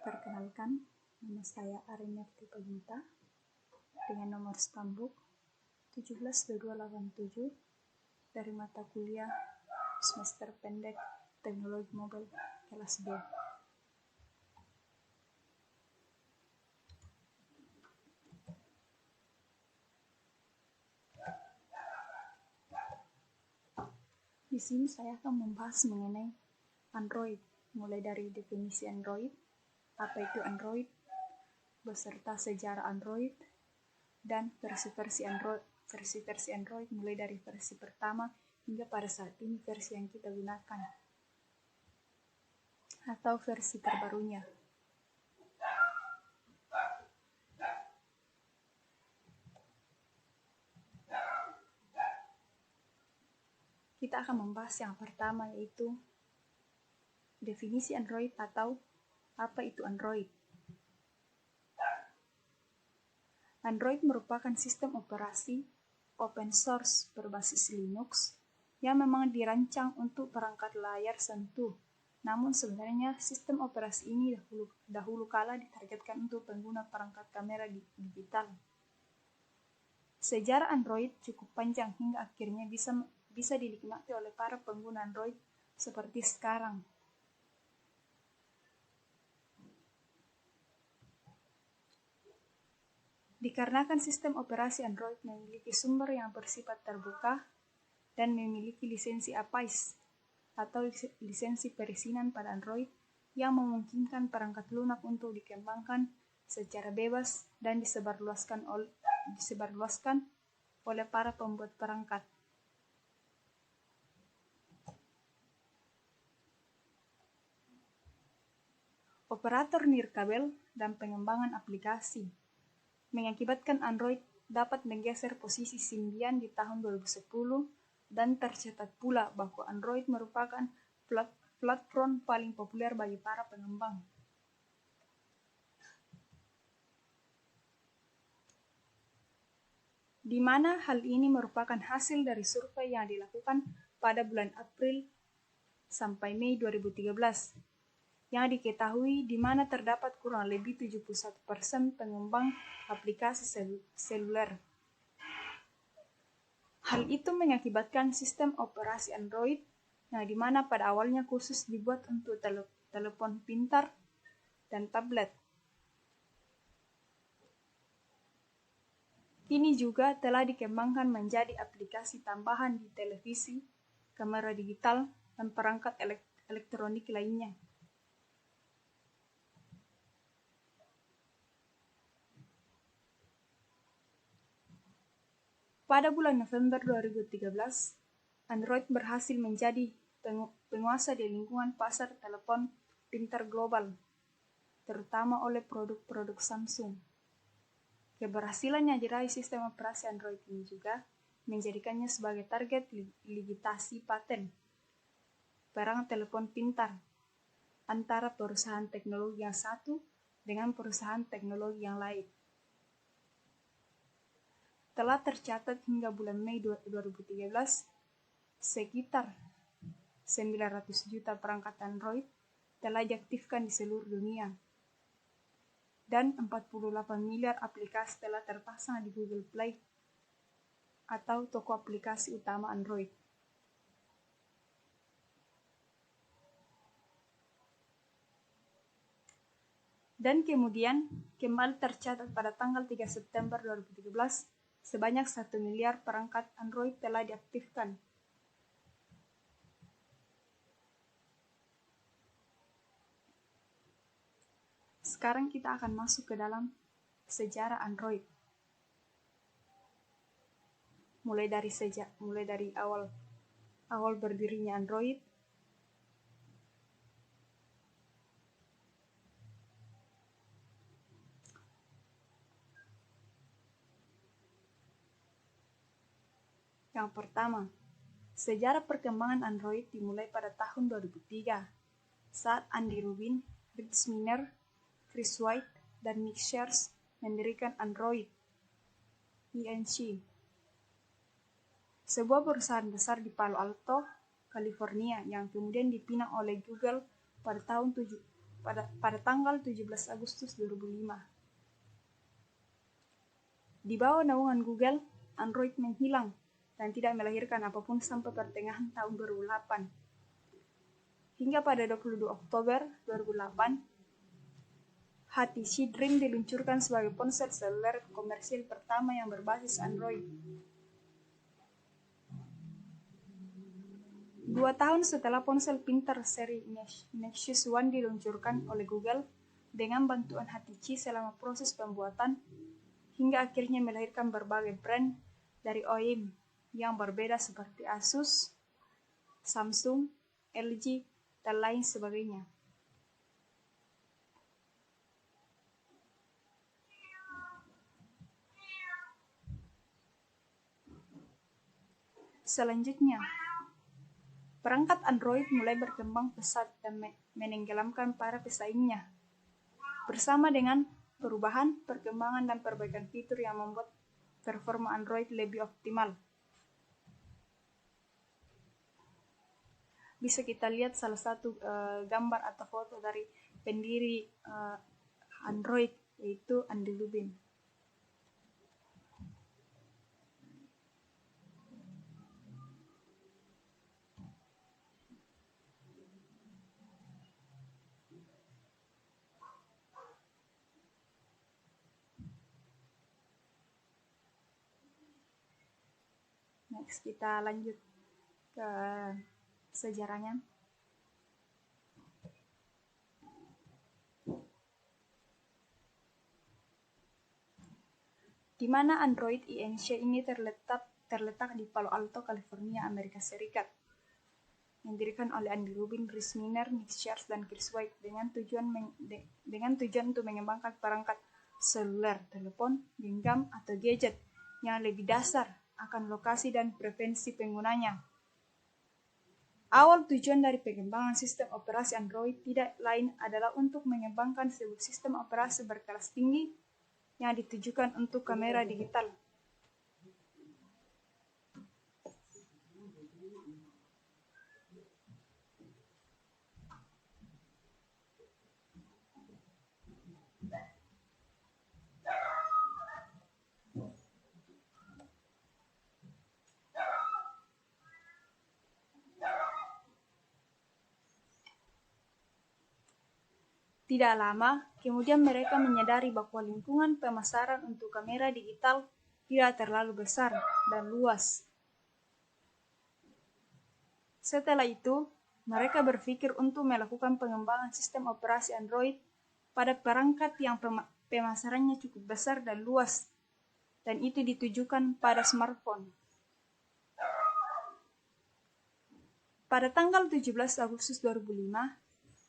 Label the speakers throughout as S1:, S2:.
S1: Perkenalkan, nama saya Aryanyarti Paginta dengan nomor stambuk 172287 dari mata kuliah semester pendek Teknologi Mobil kelas B. Di sini saya akan membahas mengenai Android, mulai dari definisi Android, apa itu Android, beserta sejarah Android, dan versi-versi Android mulai dari versi pertama hingga pada saat ini versi yang kita gunakan atau versi terbarunya. Kita akan membahas yang pertama, yaitu definisi Android atau apa itu Android. Android merupakan sistem operasi open source berbasis Linux yang memang dirancang untuk perangkat layar sentuh. Namun sebenarnya sistem operasi ini dahulu kala ditargetkan untuk pengguna perangkat kamera digital. Sejarah Android cukup panjang hingga akhirnya bisa dinikmati oleh para pengguna Android seperti sekarang. Dikarenakan sistem operasi Android memiliki sumber yang bersifat terbuka dan memiliki lisensi APIs atau lisensi perizinan pada Android yang memungkinkan perangkat lunak untuk dikembangkan secara bebas dan disebarluaskan oleh para pembuat perangkat. Operator nirkabel dan pengembangan aplikasi mengakibatkan Android dapat menggeser posisi Symbian di tahun 2010 dan tercatat pula bahwa Android merupakan platform paling populer bagi para pengembang. Di mana hal ini merupakan hasil dari survei yang dilakukan pada bulan April sampai Mei 2013. Yang diketahui di mana terdapat kurang lebih 71% pengembang aplikasi seluler. Hal itu mengakibatkan sistem operasi Android yang di mana pada awalnya khusus dibuat untuk telepon pintar dan tablet. Kini juga telah dikembangkan menjadi aplikasi tambahan di televisi, kamera digital, dan perangkat elektronik lainnya. Pada bulan November 2013, Android berhasil menjadi penguasa di lingkungan pasar telepon pintar global, terutama oleh produk-produk Samsung. Keberhasilan yang diraih sistem operasi Android ini juga menjadikannya sebagai target limitasi paten barang telepon pintar antara perusahaan teknologi yang satu dengan perusahaan teknologi yang lain. Telah tercatat hingga bulan Mei 2013, sekitar 900 juta perangkat Android telah diaktifkan di seluruh dunia, dan 48 miliar aplikasi telah terpasang di Google Play atau toko aplikasi utama Android. Dan kemudian kembali tercatat pada tanggal 3 September 2017, sebanyak 1 miliar perangkat Android telah diaktifkan. Sekarang kita akan masuk ke dalam sejarah Android. Mulai dari awal berdirinya Android, yang pertama, sejarah perkembangan Android dimulai pada tahun 2003 saat Andy Rubin, Fritz Miner, Chris White, dan Nick Scherz mendirikan Android Inc., sebuah perusahaan besar di Palo Alto, California, yang kemudian dipinang oleh Google pada tahun pada tanggal 17 Agustus 2005. Di bawah naungan Google, Android menghilang dan tidak melahirkan apapun sampai pertengahan tahun 2008. Hingga pada 22 Oktober 2008, HTC Dream diluncurkan sebagai ponsel seluler komersil pertama yang berbasis Android. 2 tahun setelah ponsel pintar seri Nexus One diluncurkan oleh Google dengan bantuan HTC selama proses pembuatan, hingga akhirnya melahirkan berbagai brand dari OEM yang berbeda seperti Asus, Samsung, LG, dan lain sebagainya. Selanjutnya, perangkat Android mulai berkembang pesat dan menenggelamkan para pesaingnya, bersama dengan perubahan, perkembangan, dan perbaikan fitur yang membuat performa Android lebih optimal. Bisa kita lihat salah satu gambar atau foto dari pendiri Android, yaitu Andy Lubin. Next, kita lanjut ke sejarahnya. Di mana Android Inc. ini terletak di Palo Alto, California, Amerika Serikat. Mendirikan oleh Andy Lubin, Rhys Miner, Nick Sharp, dan Chris White dengan tujuan untuk mengembangkan perangkat seluler, telepon, genggam, atau gadget yang lebih dasar akan lokasi dan preferensi penggunanya. Awal tujuan dari pengembangan sistem operasi Android tidak lain adalah untuk mengembangkan sebuah sistem operasi berkelas tinggi yang ditujukan untuk kamera digital. Tidak lama, kemudian mereka menyadari bahwa lingkungan pemasaran untuk kamera digital tidak terlalu besar dan luas. Setelah itu, mereka berpikir untuk melakukan pengembangan sistem operasi Android pada perangkat yang pemasarannya cukup besar dan luas, dan itu ditujukan pada smartphone. Pada tanggal 17 Agustus 2005,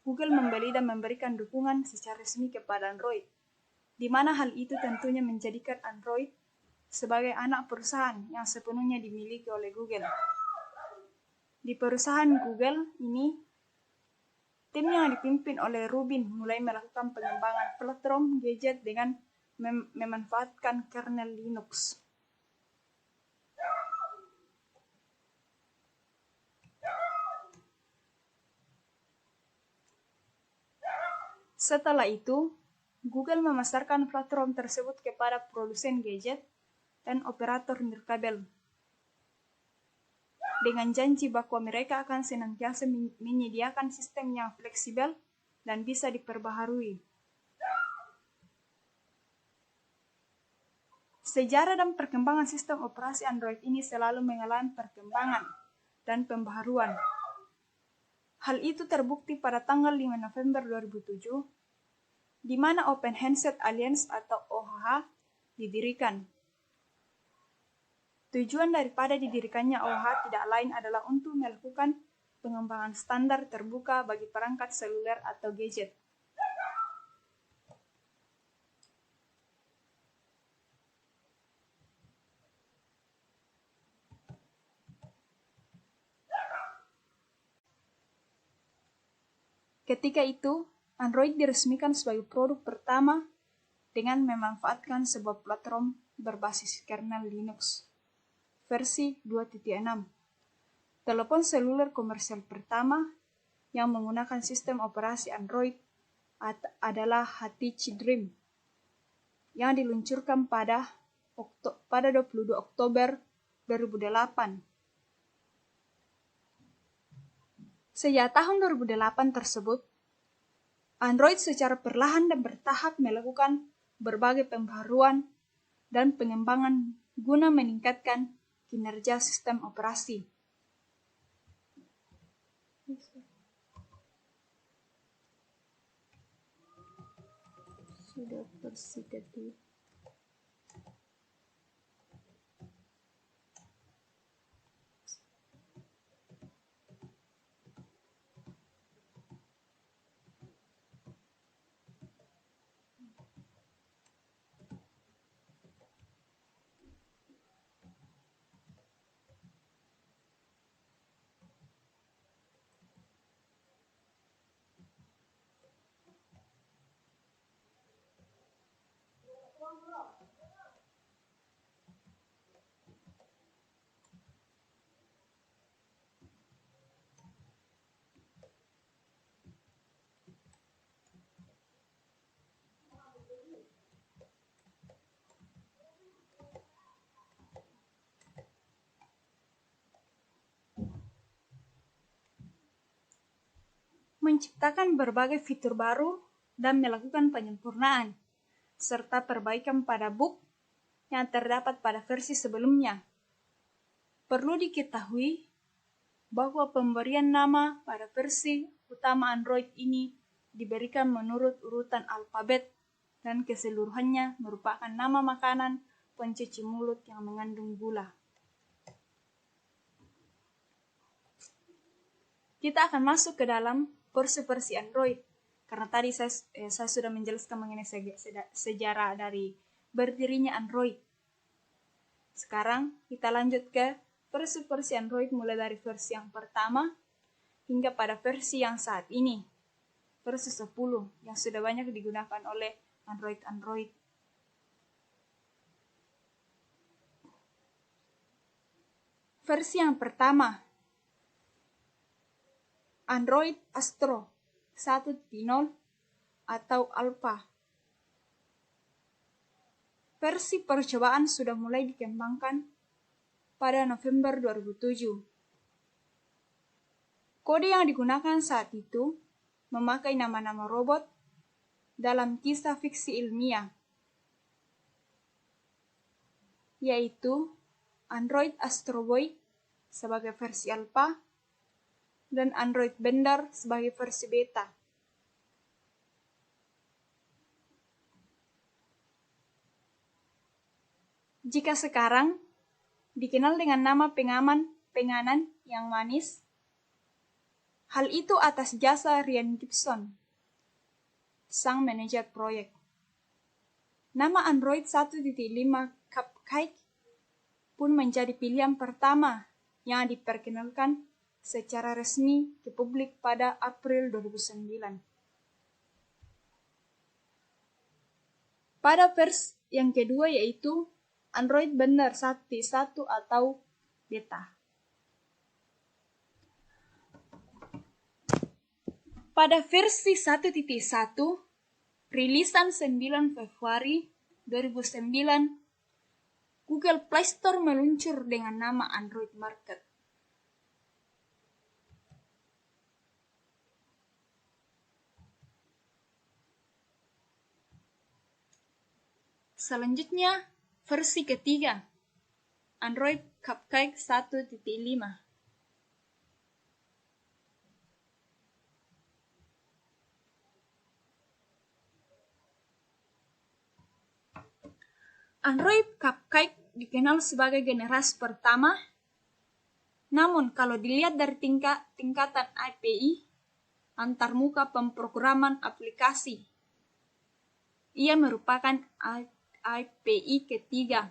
S1: Google membeli dan memberikan dukungan secara resmi kepada Android, di mana hal itu tentunya menjadikan Android sebagai anak perusahaan yang sepenuhnya dimiliki oleh Google. Di perusahaan Google ini, tim yang dipimpin oleh Rubin mulai melakukan pengembangan platform gadget dengan memanfaatkan kernel Linux. Setelah itu, Google memasarkan platform tersebut kepada produsen gadget dan operator nirkabel, dengan janji bahwa mereka akan senantiasa menyediakan sistem yang fleksibel dan bisa diperbaharui. Sejarah dan perkembangan sistem operasi Android ini selalu mengalami perkembangan dan pembaharuan. Hal itu terbukti pada tanggal 5 November 2007, di mana Open Handset Alliance atau OHH didirikan. Tujuan daripada didirikannya OHH tidak lain adalah untuk melakukan pengembangan standar terbuka bagi perangkat seluler atau gadget. Ketika itu, Android diresmikan sebagai produk pertama dengan memanfaatkan sebuah platform berbasis kernel Linux versi 2.6. Telepon seluler komersial pertama yang menggunakan sistem operasi Android adalah HTC Dream yang diluncurkan pada 22 Oktober 2008. Sejak tahun 2008 tersebut, Android secara perlahan dan bertahap melakukan berbagai pembaharuan dan pengembangan guna meningkatkan kinerja sistem operasi. Sudah versi kedua. Menciptakan berbagai fitur baru dan melakukan penyempurnaan, serta perbaikan pada bug yang terdapat pada versi sebelumnya. Perlu diketahui bahwa pemberian nama pada versi utama Android ini diberikan menurut urutan alfabet dan keseluruhannya merupakan nama makanan pencuci mulut yang mengandung gula. Kita akan masuk ke dalam versi Android, karena tadi saya sudah menjelaskan mengenai sejarah dari berdirinya Android. Sekarang kita lanjut ke versi Android mulai dari versi yang pertama hingga pada versi yang saat ini, versi 10 yang sudah banyak digunakan oleh Android. Versi yang pertama, Android Astro 1.0 atau Alpha. Versi percobaan sudah mulai dikembangkan pada November 2007. Kode yang digunakan saat itu memakai nama-nama robot dalam kisah fiksi ilmiah, yaitu Android Astro Boy sebagai versi Alpha dan Android Bender sebagai versi beta. Jika sekarang dikenal dengan nama penganan yang manis, hal itu atas jasa Ryan Gibson, sang manajer proyek. Nama Android 1.5 Cupcake pun menjadi pilihan pertama yang diperkenalkan secara resmi ke publik pada April 2009. Pada versi yang kedua yaitu Android Bender 1.1 atau beta. Pada versi 1.1, rilisan 9 Februari 2009, Google Play Store meluncur dengan nama Android Market. Selanjutnya, versi ketiga, Android Cupcake 1.5. Android Cupcake dikenal sebagai generasi pertama, namun kalau dilihat dari tingkatan API, antarmuka pemrograman aplikasi, ia merupakan API ketiga,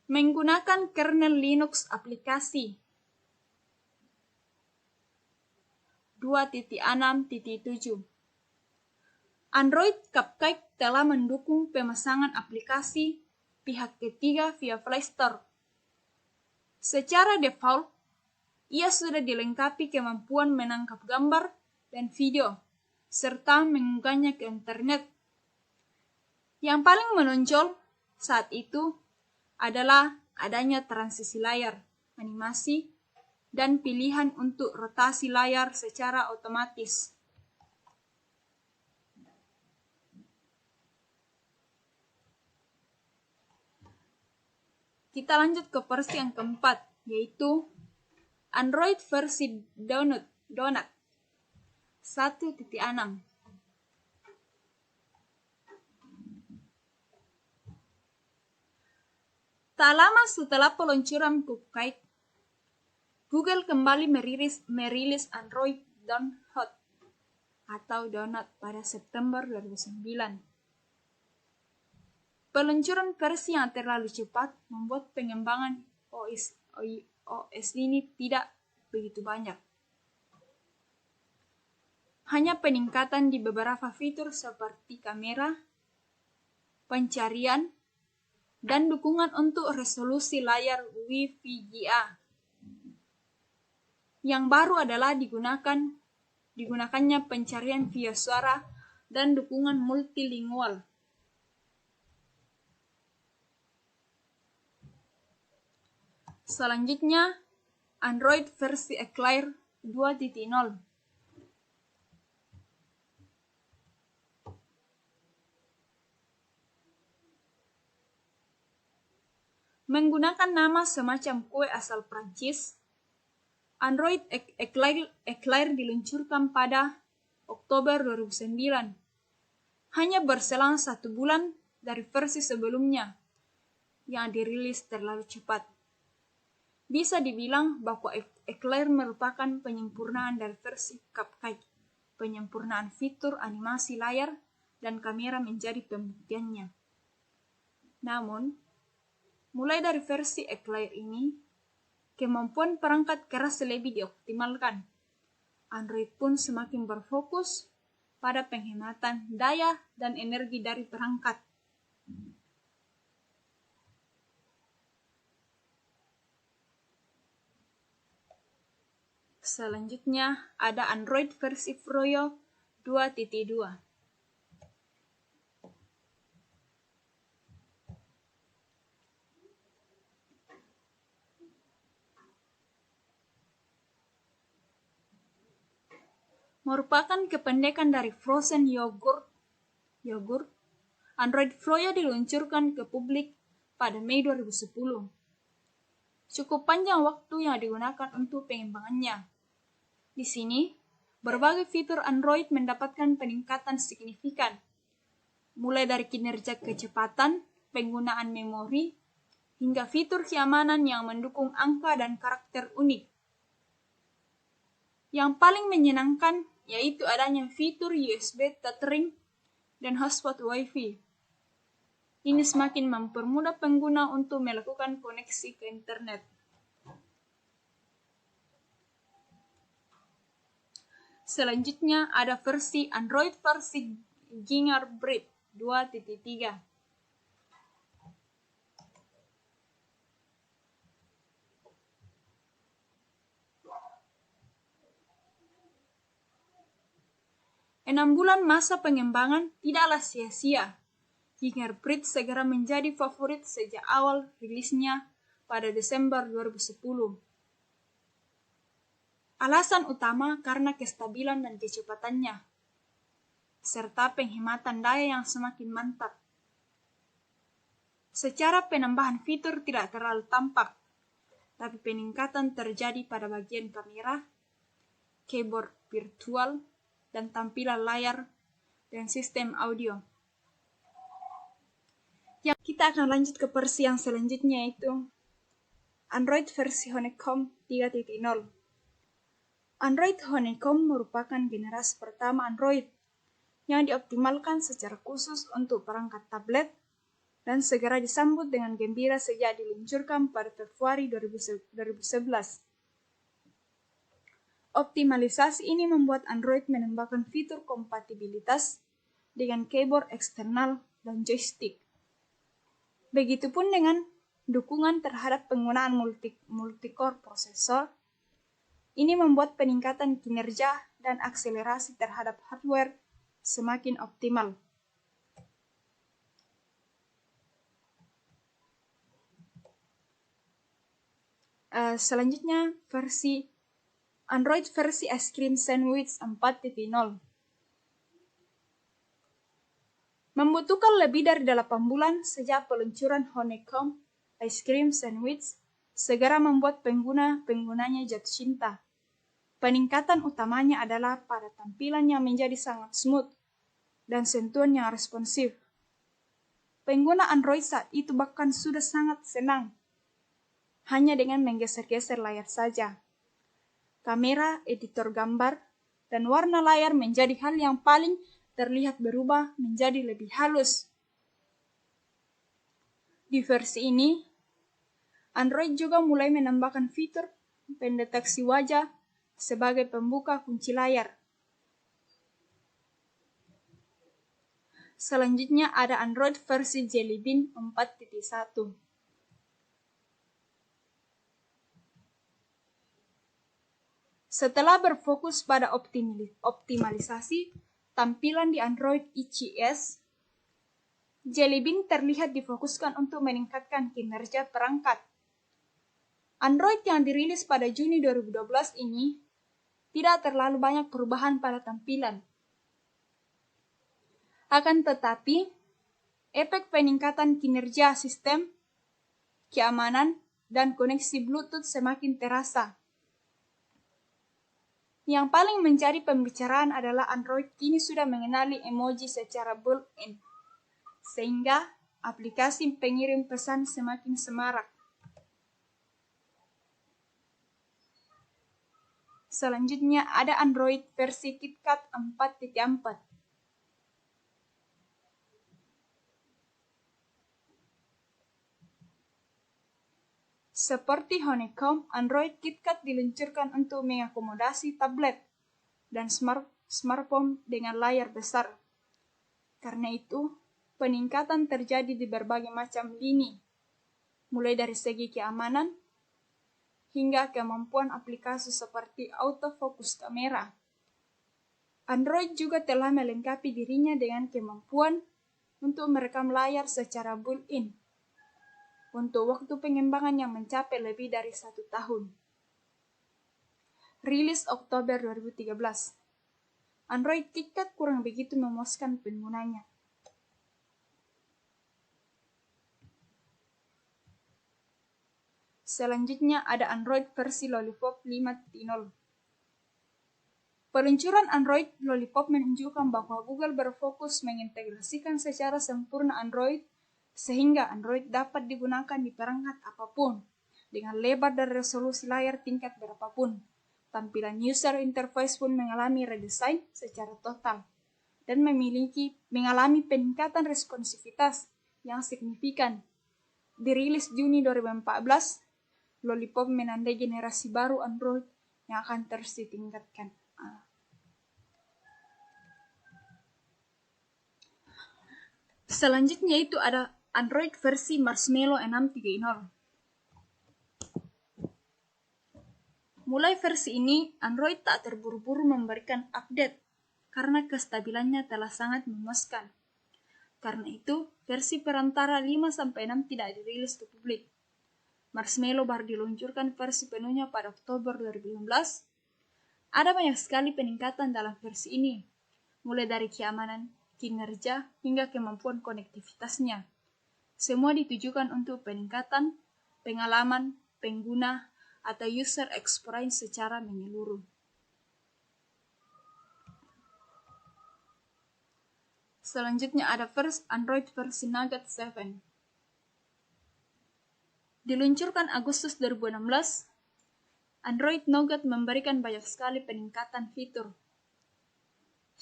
S1: menggunakan kernel Linux aplikasi 2.6.7. Android Cupcake telah mendukung pemasangan aplikasi pihak ketiga via Play Store. Secara default, ia sudah dilengkapi kemampuan menangkap gambar dan video, serta mengunggahnya ke internet. Yang paling menonjol saat itu adalah adanya transisi layar, animasi, dan pilihan untuk rotasi layar secara otomatis. Kita lanjut ke versi yang keempat, yaitu Android versi Donut 1.6. Tak lama setelah peluncuran Cupcake, Google kembali merilis Android Donut atau Donut pada September 2009. Peluncuran versi yang terlalu cepat membuat pengembangan OS ini tidak begitu banyak. Hanya peningkatan di beberapa fitur seperti kamera, pencarian, dan dukungan untuk resolusi layar WVGA. Yang baru adalah digunakannya pencarian via suara dan dukungan multilingual. Selanjutnya, Android versi Eclair 2.0. Menggunakan nama semacam kue asal Prancis, Android Eclair diluncurkan pada Oktober 2009. Hanya berselang 1 bulan dari versi sebelumnya yang dirilis terlalu cepat. Bisa dibilang bahwa Eclair merupakan penyempurnaan dari versi Cupcake. Penyempurnaan fitur animasi layar dan kamera menjadi pembuktiannya. Namun, mulai dari versi Eclair ini, kemampuan perangkat keras lebih dioptimalkan. Android pun semakin berfokus pada penghematan daya dan energi dari perangkat. Selanjutnya ada Android versi Froyo 2.2. Merupakan kependekan dari Frozen Yogurt. Android Froyo diluncurkan ke publik pada Mei 2010. Cukup panjang waktu yang digunakan untuk pengembangannya. Di sini, berbagai fitur Android mendapatkan peningkatan signifikan, mulai dari kinerja kecepatan, penggunaan memori, hingga fitur keamanan yang mendukung angka dan karakter unik. Yang paling menyenangkan yaitu adanya fitur USB tethering dan hotspot Wi-Fi. Ini semakin mempermudah pengguna untuk melakukan koneksi ke internet. Selanjutnya ada versi Android versi Gingerbread 2.3. Enam bulan masa pengembangan tidaklah sia-sia. Gingerbread segera menjadi favorit sejak awal rilisnya pada Desember 2010. Alasan utama karena kestabilan dan kecepatannya, serta penghematan daya yang semakin mantap. Secara penambahan fitur tidak terlalu tampak, tapi peningkatan terjadi pada bagian kamera, keyboard virtual, dan tampilan layar dan sistem audio. Kita akan lanjut ke versi yang selanjutnya, yaitu Android versi Honeycomb 3.0. Android Honeycomb merupakan generasi pertama Android yang dioptimalkan secara khusus untuk perangkat tablet dan segera disambut dengan gembira sejak diluncurkan pada Februari 2011. Optimalisasi ini membuat Android menambahkan fitur kompatibilitas dengan keyboard eksternal dan joystick. Begitupun dengan dukungan terhadap penggunaan multi-core prosesor. Ini membuat peningkatan kinerja dan akselerasi terhadap hardware semakin optimal. Selanjutnya Android versi es krim sandwich 4.0. Membutuhkan lebih dari 8 bulan sejak peluncuran Honeycomb Ice Cream Sandwich segera membuat penggunanya jatuh cinta. Peningkatan utamanya adalah pada tampilan yang menjadi sangat smooth dan sentuhan yang responsif. Pengguna Android saat itu bahkan sudah sangat senang hanya dengan menggeser-geser layar saja. Kamera, editor gambar, dan warna layar menjadi hal yang paling terlihat berubah menjadi lebih halus. Di versi ini, Android juga mulai menambahkan fitur pendeteksi wajah sebagai pembuka kunci layar. Selanjutnya ada Android versi Jelly Bean 4.1. Setelah berfokus pada optimalisasi tampilan di Android ECS, Jelly Bean terlihat difokuskan untuk meningkatkan kinerja perangkat. Android yang dirilis pada Juni 2012 ini tidak terlalu banyak perubahan pada tampilan. Akan tetapi, efek peningkatan kinerja sistem, keamanan, dan koneksi Bluetooth semakin terasa. Yang paling menjadi pembicaraan adalah Android kini sudah mengenali emoji secara built-in, sehingga aplikasi pengirim pesan semakin semarak. Selanjutnya ada Android versi KitKat 4.4. Seperti Honeycomb, Android KitKat diluncurkan untuk mengakomodasi tablet dan smartphone dengan layar besar. Karena itu, peningkatan terjadi di berbagai macam lini, mulai dari segi keamanan hingga kemampuan aplikasi seperti autofocus kamera. Android juga telah melengkapi dirinya dengan kemampuan untuk merekam layar secara built-in untuk waktu pengembangan yang mencapai lebih dari 1 tahun. Rilis Oktober 2013. Android KitKat kurang begitu memuaskan penggunanya. Selanjutnya ada Android versi Lollipop 5.0. Peluncuran Android Lollipop menunjukkan bahwa Google berfokus mengintegrasikan secara sempurna Android sehingga Android dapat digunakan di perangkat apapun dengan lebar dan resolusi layar tingkat berapapun. Tampilan user interface pun mengalami redesign secara total dan mengalami peningkatan responsivitas yang signifikan. Dirilis Juni 2014, Lollipop menandai generasi baru Android yang akan terus ditingkatkan. Selanjutnya itu ada Android versi Marshmallow 6.0. Mulai versi ini, Android tak terburu-buru memberikan update karena kestabilannya telah sangat memuaskan. Karena itu, versi perantara 5-6 tidak dirilis ke publik. Marshmallow baru diluncurkan versi penuhnya pada Oktober 2015. Ada banyak sekali peningkatan dalam versi ini, mulai dari keamanan, kinerja, hingga kemampuan konektivitasnya. Semua ditujukan untuk peningkatan pengalaman pengguna atau user experience secara menyeluruh. Selanjutnya ada Android versi Nougat 7. Diluncurkan Agustus 2016, Android Nougat memberikan banyak sekali peningkatan fitur.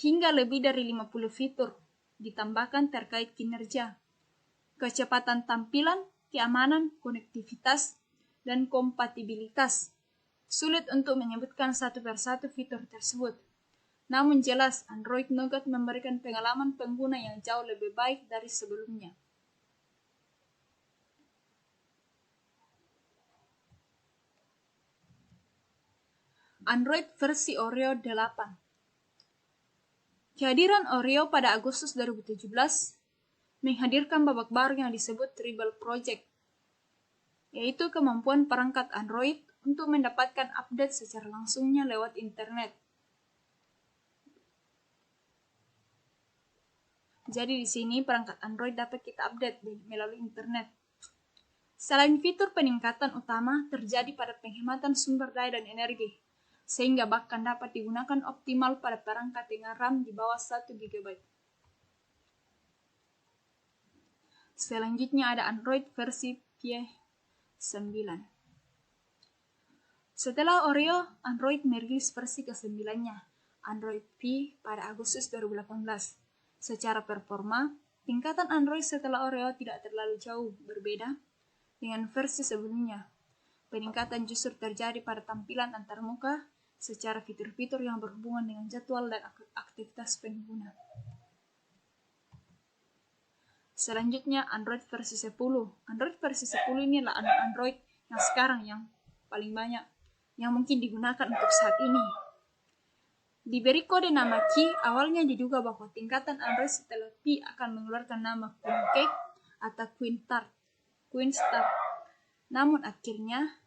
S1: Hingga lebih dari 50 fitur ditambahkan terkait kinerja, kecepatan tampilan, keamanan, konektivitas, dan kompatibilitas. Sulit untuk menyebutkan satu persatu fitur tersebut. Namun jelas, Android Nougat memberikan pengalaman pengguna yang jauh lebih baik dari sebelumnya. Android versi Oreo 8. Kehadiran Oreo pada Agustus 2017 menghadirkan babak baru yang disebut Rebel Project, yaitu kemampuan perangkat Android untuk mendapatkan update secara langsungnya lewat internet. Jadi di sini perangkat Android dapat kita update melalui internet. Selain fitur peningkatan utama terjadi pada penghematan sumber daya dan energi, sehingga bahkan dapat digunakan optimal pada perangkat dengan RAM di bawah 1 GB. Selanjutnya ada Android versi Pie 9. Setelah Oreo, Android merilis versi ke-9-nya, Android Pie pada Agustus 2018. Secara performa, tingkatan Android setelah Oreo tidak terlalu jauh berbeda dengan versi sebelumnya. Peningkatan justru terjadi pada tampilan antarmuka secara fitur-fitur yang berhubungan dengan jadwal dan aktivitas pengguna. Selanjutnya Android versi 10. Android versi 10 ini adalah Android yang sekarang yang paling banyak yang mungkin digunakan untuk saat ini. Diberi kode nama Qi, awalnya diduga bahwa tingkatan Android setelah Pi akan mengeluarkan nama Queen Cake atau Queen Star. Namun akhirnya,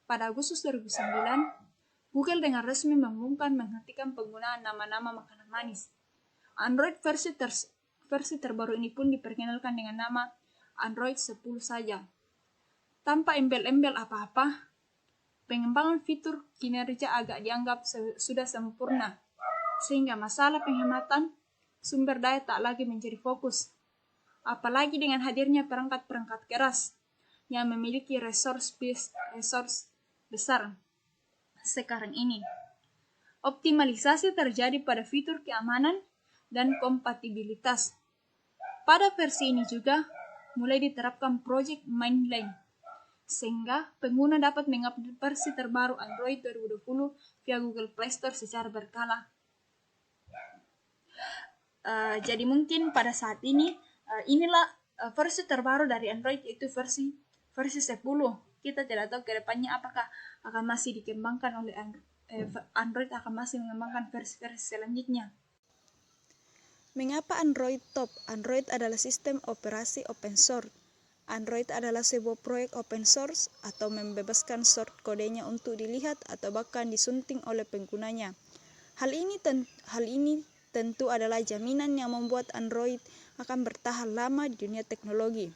S1: pada Agustus 2009, Google dengan resmi mengumumkan menghentikan penggunaan nama-nama makanan manis. Android versi terbaru ini pun diperkenalkan dengan nama Android 10 saja. Tanpa embel-embel apa-apa, pengembangan fitur kinerja agak dianggap sudah sempurna, sehingga masalah penghematan sumber daya tak lagi menjadi fokus. Apalagi dengan hadirnya perangkat-perangkat keras yang memiliki resource besar sekarang ini. Optimalisasi terjadi pada fitur keamanan dan kompatibilitas. Pada versi ini juga mulai diterapkan Project Mainline, sehingga pengguna dapat mengupdate versi terbaru Android 2020 via Google Play Store secara berkala. Jadi mungkin pada saat ini inilah versi terbaru dari Android, yaitu versi 10. Kita tidak tahu ke depannya apakah akan masih dikembangkan oleh Android akan masih mengembangkan versi-versi selanjutnya.
S2: Mengapa Android top? Android adalah sistem operasi open source. Android adalah sebuah proyek open source atau membebaskan source kodenya untuk dilihat atau bahkan disunting oleh penggunanya. Hal ini tentu adalah jaminan yang membuat Android akan bertahan lama di dunia teknologi.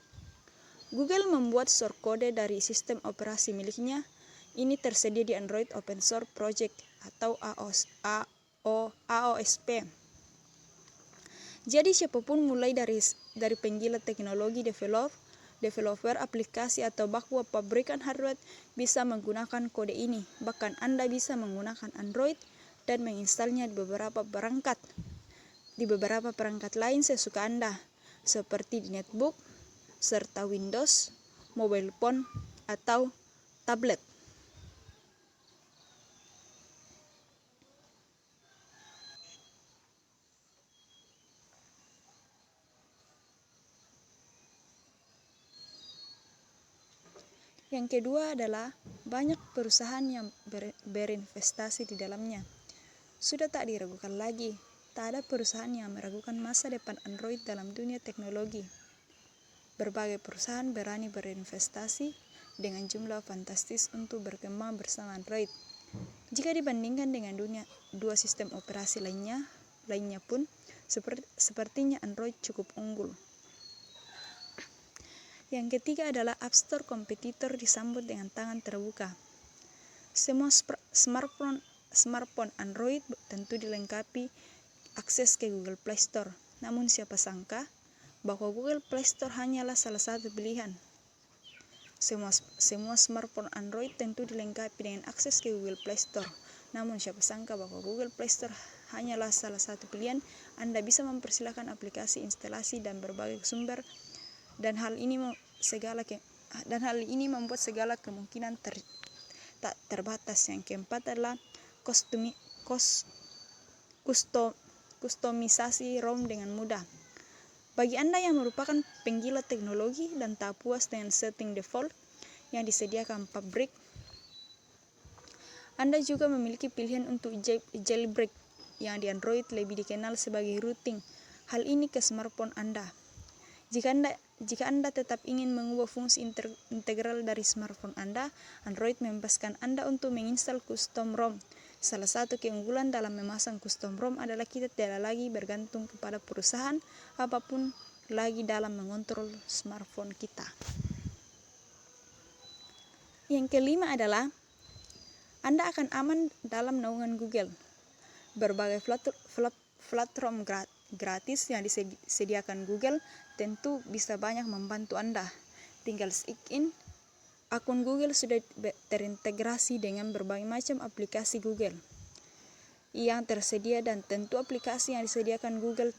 S2: Google membuat source kode dari sistem operasi miliknya. Ini tersedia di Android Open Source Project atau AOSP. Jadi siapapun mulai dari penggila teknologi, developer aplikasi atau bahkan pabrikan hardware bisa menggunakan kode ini. Bahkan Anda bisa menggunakan Android dan menginstalnya di beberapa perangkat lain sesuka Anda, seperti di netbook, serta Windows, mobile phone, atau tablet. Yang kedua adalah banyak perusahaan yang berinvestasi di dalamnya. Sudah tak diragukan lagi, tak ada perusahaan yang meragukan masa depan Android dalam dunia teknologi. Berbagai perusahaan berani berinvestasi dengan jumlah fantastis untuk berkembang bersama Android. Jika dibandingkan dengan dua sistem operasi lainnya pun, sepertinya Android cukup unggul. Yang ketiga adalah App Store kompetitor disambut dengan tangan terbuka. Semua smartphone Android tentu dilengkapi akses ke Google Play Store. Namun siapa sangka bahwa Google Play Store hanyalah salah satu pilihan. Semua smartphone Android tentu dilengkapi dengan akses ke Google Play Store. Namun siapa sangka bahwa Google Play Store hanyalah salah satu pilihan. Anda bisa mempersilahkan aplikasi, instalasi, dan berbagai sumber, dan hal ini membuat segala kemungkinan tak terbatas. Yang keempat adalah kustomisasi ROM dengan mudah. Bagi Anda yang merupakan penggila teknologi dan tak puas dengan setting default yang disediakan pabrik, Anda juga memiliki pilihan untuk jailbreak, yang di Android lebih dikenal sebagai routing hal ini ke smartphone Anda. Jika Anda tetap ingin mengubah fungsi integral dari smartphone Anda, Android membebaskan Anda untuk menginstal custom ROM. Salah satu keunggulan dalam memasang custom ROM adalah kita tidak lagi bergantung kepada perusahaan apapun lagi dalam mengontrol smartphone kita. Yang kelima adalah Anda akan aman dalam naungan Google. Berbagai platform gratis yang disediakan Google tentu bisa banyak membantu Anda. Tinggal sign in. Akun Google sudah terintegrasi dengan berbagai macam aplikasi Google yang tersedia, dan tentu aplikasi yang disediakan Google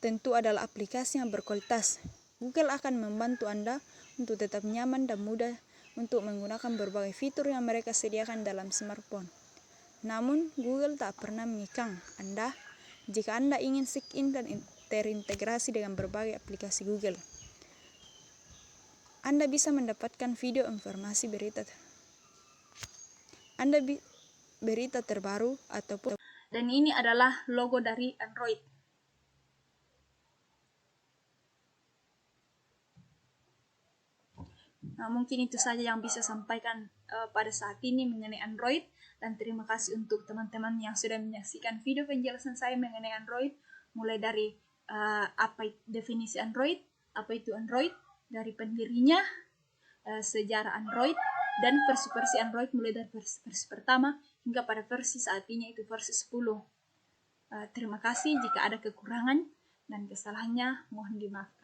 S2: tentu adalah aplikasi yang berkualitas. Google akan membantu Anda untuk tetap nyaman dan mudah untuk menggunakan berbagai fitur yang mereka sediakan dalam smartphone. Namun, Google tak pernah mengekang Anda jika Anda ingin sign in dan terintegrasi dengan berbagai aplikasi Google. Anda bisa mendapatkan video informasi berita terbaru ataupun.
S1: Dan ini adalah logo dari Android. Nah, mungkin itu saja yang bisa sampaikan pada saat ini mengenai Android, dan terima kasih untuk teman-teman yang sudah menyaksikan video penjelasan saya mengenai Android, mulai dari apa definisi Android, apa itu Android, dari pendirinya, sejarah Android, dan versi Android mulai dari versi pertama hingga pada versi saat ini itu versi 10. Terima kasih. Jika ada kekurangan dan kesalahannya mohon dimaafkan.